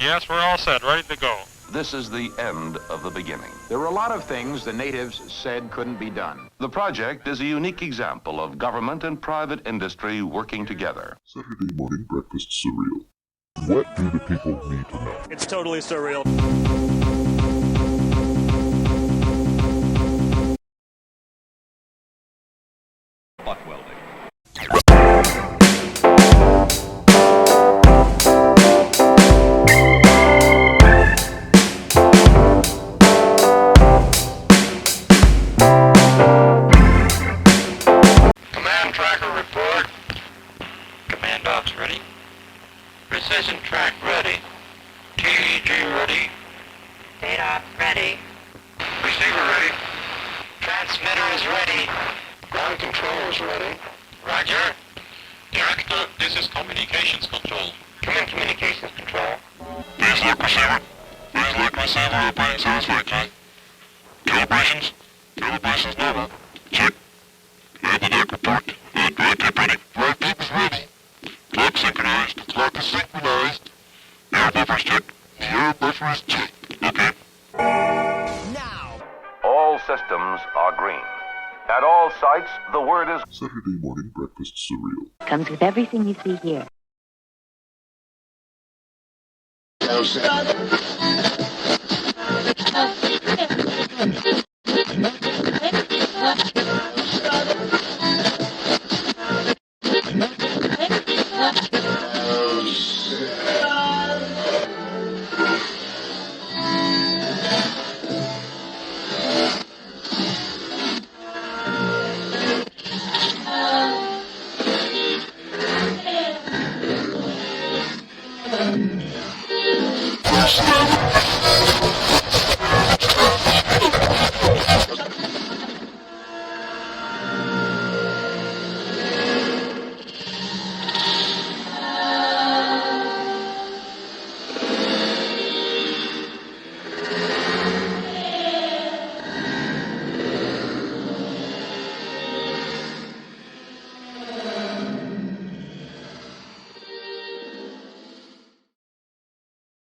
Yes, we're all set, ready to go. This is the end of the beginning. There were a lot of things the natives said couldn't be done. The project is a unique example of government and private industry working together. Saturday morning breakfast surreal. What do the people need to know? It's totally surreal. Butt welding. Command tracker report. Command ops ready. Precision track ready. TEG ready. Data ops ready. Receiver ready. Transmitter is ready. Ground control is ready. Roger. Director, this is communications control. Come in, communications control. Please look receiver. Please look receiver operating satisfactory. Two operations. Two operations normal. Check. Label deck report. Drive tape ready. Drive tape is ready. Clock synchronized. Clock is synchronized. Air buffers checked. The air buffer is checked. Okay. All systems are green. At all sites, the word is Saturday morning breakfast surreal. Comes with everything you see here.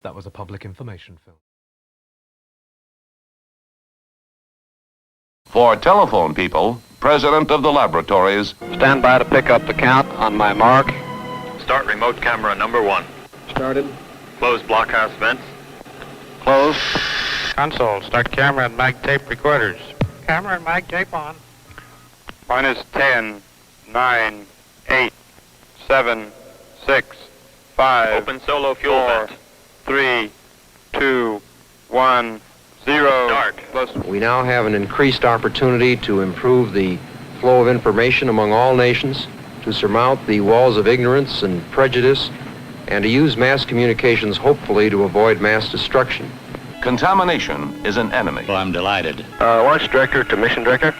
That was a public information film. for telephone people, president of the laboratories. Stand by to pick up the count on my mark. Start remote camera number 1. Started. Close blockhouse vents. Close. Console, start camera and mag tape recorders. Camera and mag tape on. Minus 10, 9, 8, 7, 6, 5. Open solo fuel 4, vent. 3, 2, 1, 0. Start. We now have an increased opportunity to improve the flow of information among all nations, to surmount the walls of ignorance and prejudice, and to use mass communications hopefully to avoid mass destruction. Contamination is an enemy. Well, I'm delighted. Launch director to mission director.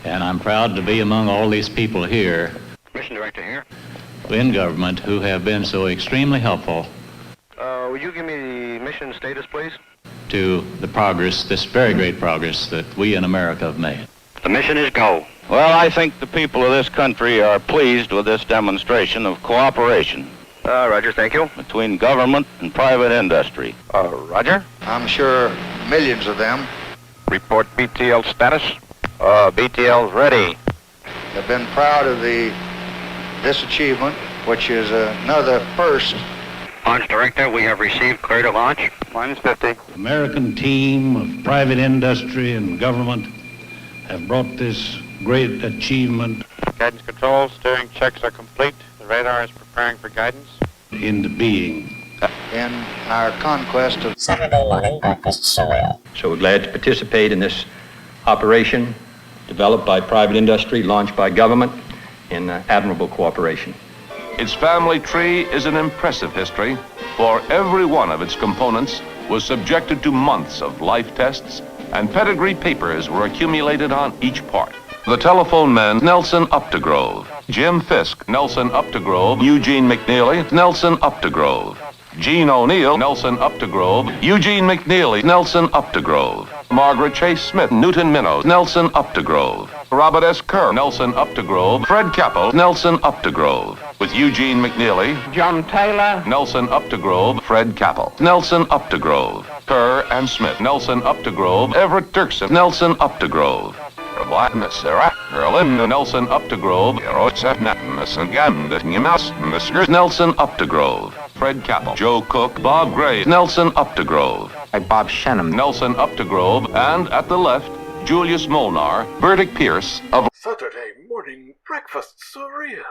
And I'm proud to be among all these people here Mission director here. in government who have been so extremely helpful Would you give me the mission status, please? to the progress, this very great progress that we in America have made. The mission is go. Well, I think the people of this country are pleased with this demonstration of cooperation Roger, thank you. between government and private industry. Roger. I'm sure millions of them Report BTL status. BTL's ready. have been proud of this achievement, which is another first. Launch director, we have received clear to launch. Minus 50. American team of private industry and government have brought this great achievement Guidance control, steering checks are complete. The radar is preparing for guidance. into being. In our conquest of Saturday morning breakfast Surreal. So we're glad to participate in this operation developed by private industry, launched by government in admirable cooperation. Its family tree is an impressive history, for every one of its components was subjected to months of life tests, and pedigree papers were accumulated on each part. The telephone men, Nelson Updegrove, Jim Fisk, Nelson Updegrove, Eugene McNeely, Nelson Updegrove, Gene O'Neill, Nelson Updegrove, Eugene McNeely, Nelson Updegrove, Margaret Chase Smith, Newton Minnow, Nelson Updegrove, Robert S. Kerr, Nelson Updegrove, Fred Capel, Nelson Updegrove, with Eugene McNeely, John Taylor, Nelson Updegrove, Fred Capel, Nelson Updegrove, Kerr and Smith, Nelson Updegrove, Everett Dirksen, Nelson Updegrove, Blackness, Sarah, Erlin, Nelson Updegrove, Erosepnatmus, and Gamdus, Nelson Updegrove, Fred Capel, Joe Cook, Bob Gray, Nelson Updegrove, Bob Shenham, Nelson Updegrove, and at the left, Julius Molnar, Burdick Pierce of Saturday Morning Breakfast Surreal,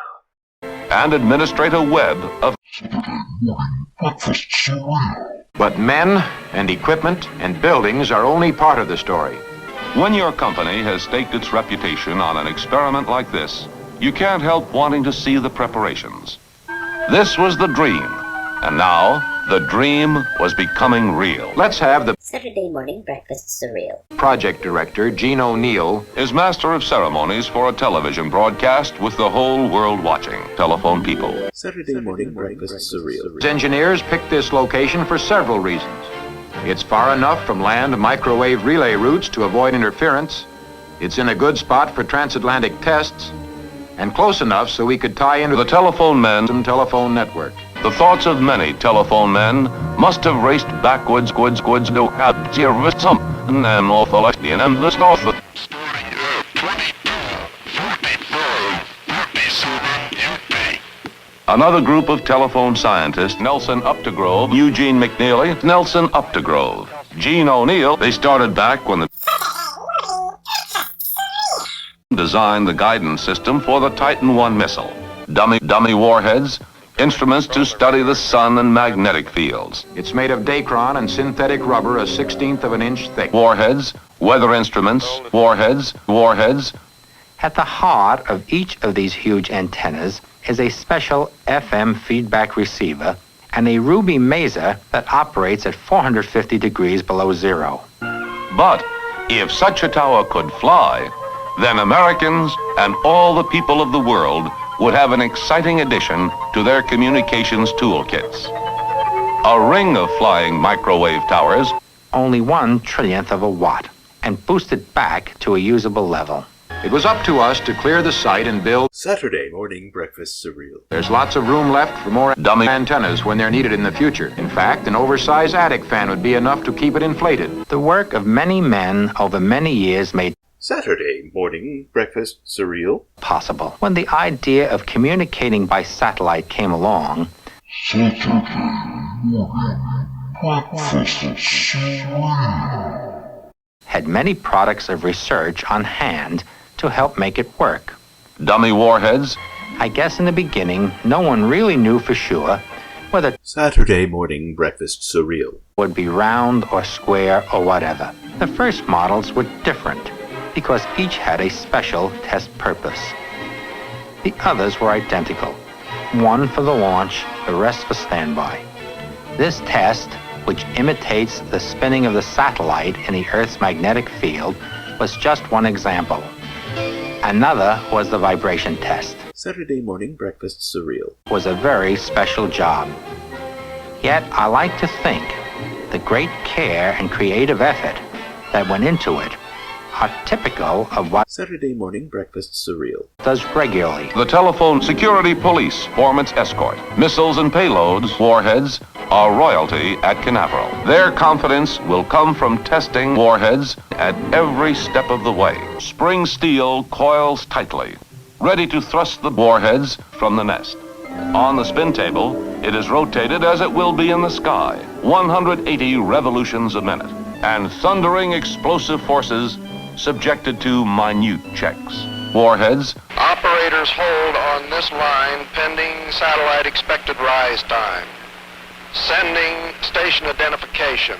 and Administrator Webb of Saturday Morning Breakfast Surreal. But men and equipment and buildings are only part of the story. When your company has staked its reputation on an experiment like this, you can't help wanting to see the preparations. This was the dream, and now the dream was becoming real. Let's have the Saturday Morning Breakfast Surreal. project director, Gene O'Neill, is master of ceremonies for a television broadcast with the whole world watching. Telephone people. Saturday Morning Breakfast Surreal. engineers picked this location for several reasons. It's far enough from land microwave relay routes to avoid interference. It's in a good spot for transatlantic tests, and close enough so we could tie into The telephone men, the telephone network. the thoughts of many telephone men must have raced backwards, no have service some, and then off the left and the north. Another group of telephone scientists, Nelson Updegrove, Eugene McNeely, Nelson Updegrove, Gene O'Neill, they started back when the designed the guidance system for the Titan I missile. Dummy warheads, instruments to study the sun and magnetic fields. It's made of Dacron and synthetic rubber, a 1/16 of an inch thick. Warheads, weather instruments, warheads. At the heart of each of these huge antennas is a special FM feedback receiver and a ruby maser that operates at 450 degrees below zero. But if such a tower could fly, then Americans and all the people of the world would have an exciting addition to their communications toolkits. A ring of flying microwave towers, only 1/1,000,000th of a watt, and boosted back to a usable level. It was up to us to clear the site and build. Saturday Morning Breakfast Surreal. There's lots of room left for more dummy antennas when they're needed in the future. In fact, an oversized attic fan would be enough to keep it inflated. The work of many men over many years made Saturday Morning Breakfast Surreal possible. When the idea of communicating by satellite came along, Saturday Morning Breakfast Surreal had many products of research on hand to help make it work. dummy warheads. I guess in the beginning, no one really knew for sure whether Saturday Morning Breakfast Surreal would be round or square or whatever. The first models were different because each had a special test purpose. The others were identical, one for the launch, the rest for standby. This test, which imitates the spinning of the satellite in the Earth's magnetic field, was just one example. Another was the vibration test. Saturday Morning Breakfast Surreal It was a very special job. Yet I like to think the great care and creative effort that went into it are typical of what Saturday Morning Breakfast Surreal does regularly. The telephone security police form its escort. Missiles and payloads, warheads, are royalty at Canaveral. Their confidence will come from testing warheads at every step of the way. Spring steel coils tightly, ready to thrust the warheads from the nest. On the spin table, it is rotated as it will be in the sky, 180 revolutions a minute, and thundering explosive forces subjected to minute checks. Warheads. Operators hold on this line pending satellite expected rise time. Sending station identification.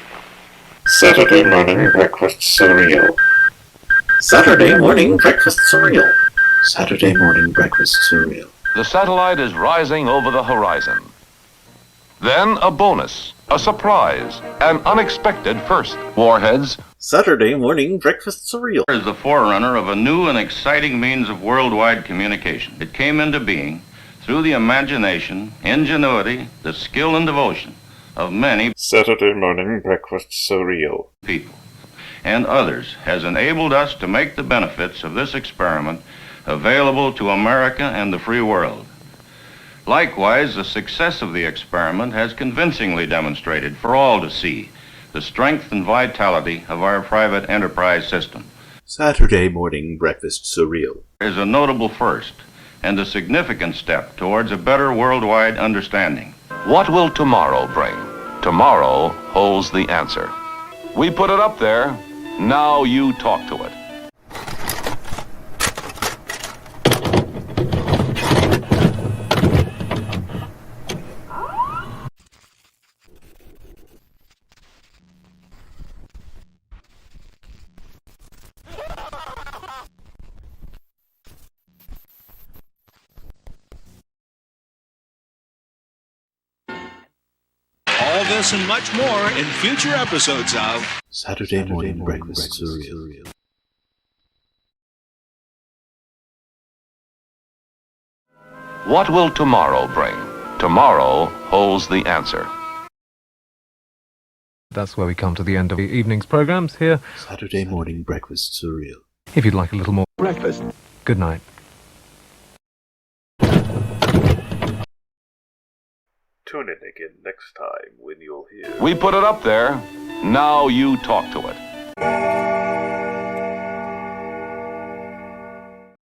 Saturday Morning Breakfast Surreal. Saturday Morning Breakfast Surreal. Saturday Morning Breakfast Surreal. The satellite is rising over the horizon. Then a bonus, a surprise, an unexpected first. Warheads. Saturday Morning Breakfast Surreal is the forerunner of a new and exciting means of worldwide communication. It came into being through the imagination, ingenuity, the skill and devotion of many Saturday morning breakfast surreal. people and others has enabled us to make the benefits of this experiment available to America and the free world. Likewise, the success of the experiment has convincingly demonstrated for all to see the strength and vitality of our private enterprise system. Saturday morning breakfast surreal Is a notable first and a significant step towards a better worldwide understanding. What will tomorrow bring? Tomorrow holds the answer. We put it up there. Now you talk to it. All this and much more in future episodes of Saturday morning breakfast surreal. What will tomorrow bring? Tomorrow holds the answer. That's where we come to the end of the evening's programs here. Saturday morning breakfast surreal. If you'd like a little more breakfast. good night. Tune in again next time when you'll hear. We put it up there. Now you talk to it.